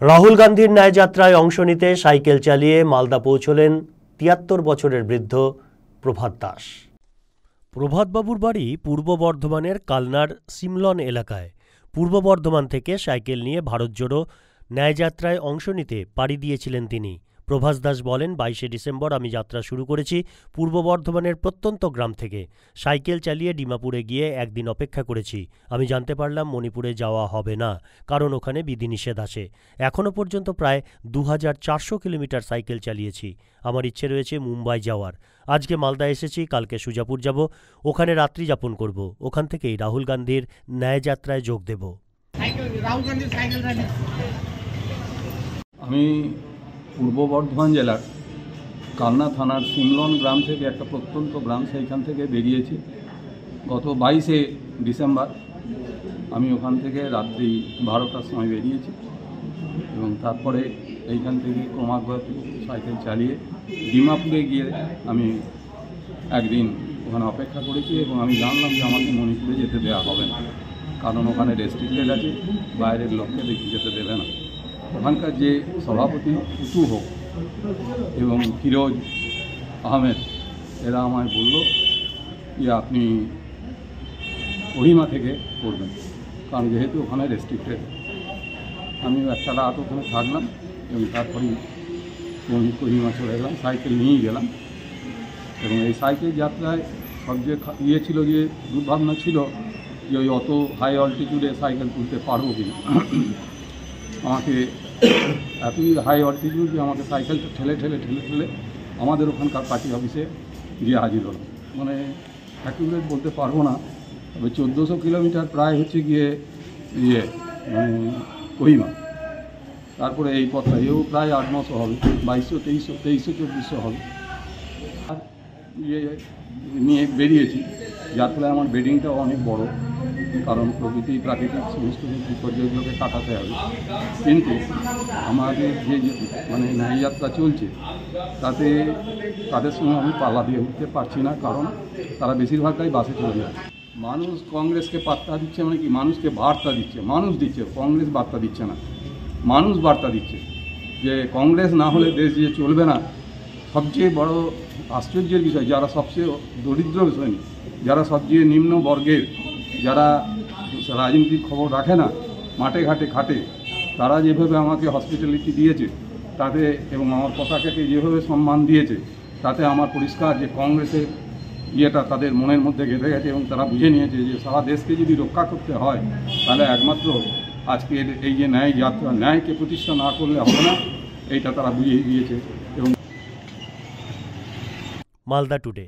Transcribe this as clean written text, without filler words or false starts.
রাহুল গান্ধীর ন্যায় যাত্রায় অংশ নিতে সাইকেল চালিয়ে মালদা পৌঁছলেন ৭৩ বছরের বৃদ্ধ প্রভাত দাস। প্রভাতবাবুর বাড়ি পূর্ব বর্ধমানের কালনার সিমলন এলাকায়। পূর্ব বর্ধমান থেকে সাইকেল নিয়ে ভারত জোড়ো ন্যায় যাত্রায় অংশ নিতে পাড়ি দিয়েছিলেন তিনি। প্রভাত দাস বলেন, ২২শে ডিসেম্বর আমি যাত্রা শুরু করেছি পূর্ব বর্ধমানের প্রত্যন্ত গ্রাম থেকে। সাইকেল চালিয়ে ডিমাপুরে গিয়ে একদিন অপেক্ষা করেছি। আমি জানতে পারলাম মণিপুরে যাওয়া হবে না, কারণ ওখানে বিধিনিষেধ আছে। এখনও পর্যন্ত প্রায় ২৪০০ কিলোমিটার সাইকেল চালিয়েছি। আমার ইচ্ছে রয়েছে মুম্বাই যাওয়ার। আজকে মালদা এসেছি, কালকে সুজাপুর যাব, ওখানে রাত্রি যাপন করব। ওখান থেকেই রাহুল গান্ধীর ন্যায় যাত্রায় যোগ দেব। আমি পূর্ব বর্ধমান জেলার কালনা থানার সিমলন গ্রাম থেকে, একটা প্রত্যন্ত গ্রাম, সেইখান থেকে বেরিয়েছি গত ২২শে ডিসেম্বর। আমি ওখান থেকে রাত্রি ১২টার সময় বেরিয়েছি এবং তারপরে এইখান থেকে ক্রমাগত সাইকেল চালিয়ে ডিমাপুরে গিয়ে আমি একদিন ওখানে অপেক্ষা করেছি এবং আমি জানলাম যে আমাকে মণিপুরে যেতে দেওয়া হবে না, কারণ ওখানে রেস্ট্রিক্টেড আছে, বাইরের লোককে দেখে যেতে দেবে না। ওখানকার যে সভাপতি উতু হোক এবং ফিরোজ আহমেদ, এরা আমায় বলল যে আপনি কোহিমা থেকে করবেন, কারণ যেহেতু ওখানে রেস্ট্রিক্টেড। আমি একটা রাত ওখানে থাকলাম এবং তারপরেই কোহিমা চলে গেলাম, সাইকেল নিয়েই গেলাম। এবং এই সাইকেল যাত্রায় সবচেয়ে ছিল যে দুর্ভাবনা ছিল যে ওই অত হাই অল্টিটিউডে সাইকেল তুলতে পারবো কিনা। আমাকে এতই হাই অল্টিটিউড যে আমাকে সাইকেলটা ঠেলে ঠেলে ঠেলে ঠেলে আমাদের ওখানকার পার্টি অফিসে গিয়ে হাজির হলো। মানে অ্যাকুরেট বলতে পারবো না, তবে ১৪০০ কিলোমিটার প্রায় হচ্ছে গিয়ে মানে কোহিমা। তারপরে এই পথটা এও প্রায় ৮-৯০০ হবে, ২২০০, ২৩০০, ২৪০০ হবে। আর নিয়ে বেরিয়েছি, যার ফলে আমার বেডিংটাও অনেক বড়, কারণ প্রকৃতি প্রাকৃতিক সমস্ত বিপর্যয়গুলোকে কাটাতে হবে। কিন্তু আমাদের যে মানে ন্যায় যাত্রা চলছে, তাতে তাদের সঙ্গে আমি পাল্লা দিয়ে উঠতে পারছি না, কারণ তারা বেশিরভাগটাই বাসে চলে যাচ্ছে। মানুষ কংগ্রেসকে পাত্তা দিচ্ছে, মানে কি মানুষকে বার্তা দিচ্ছে, মানুষ দিচ্ছে, কংগ্রেস বার্তা দিচ্ছে না, মানুষ বার্তা দিচ্ছে যে কংগ্রেস না হলে দেশ যে চলবে না। সবচেয়ে বড় আশ্চর্যের বিষয়, যারা সবচেয়ে দরিদ্র শ্রেণী, যারা সবচেয়ে নিম্ন বর্গের, যারা রাজনীতির খবর রাখে না, মাঠে ঘাটে খাটে, তারা যেভাবে আমাকে হসপিটালিটি দিয়েছে তাতে, এবং আমার পতাকাকে যেভাবে সম্মান দিয়েছে, তাতে আমার পরিষ্কার যে কংগ্রেসের ইয়েটা তাদের মনের মধ্যে গেঁথে গেছে এবং তারা বুঝে নিয়েছে যে সারা দেশকে যদি রক্ষা করতে হয় তাহলে একমাত্র আজকের এই যে ন্যায় যাত্রা, ন্যায়কে প্রতিষ্ঠা না করলে হবে না, এইটা তারা বুঝিয়ে দিয়েছে। এবং মালদা টুডে।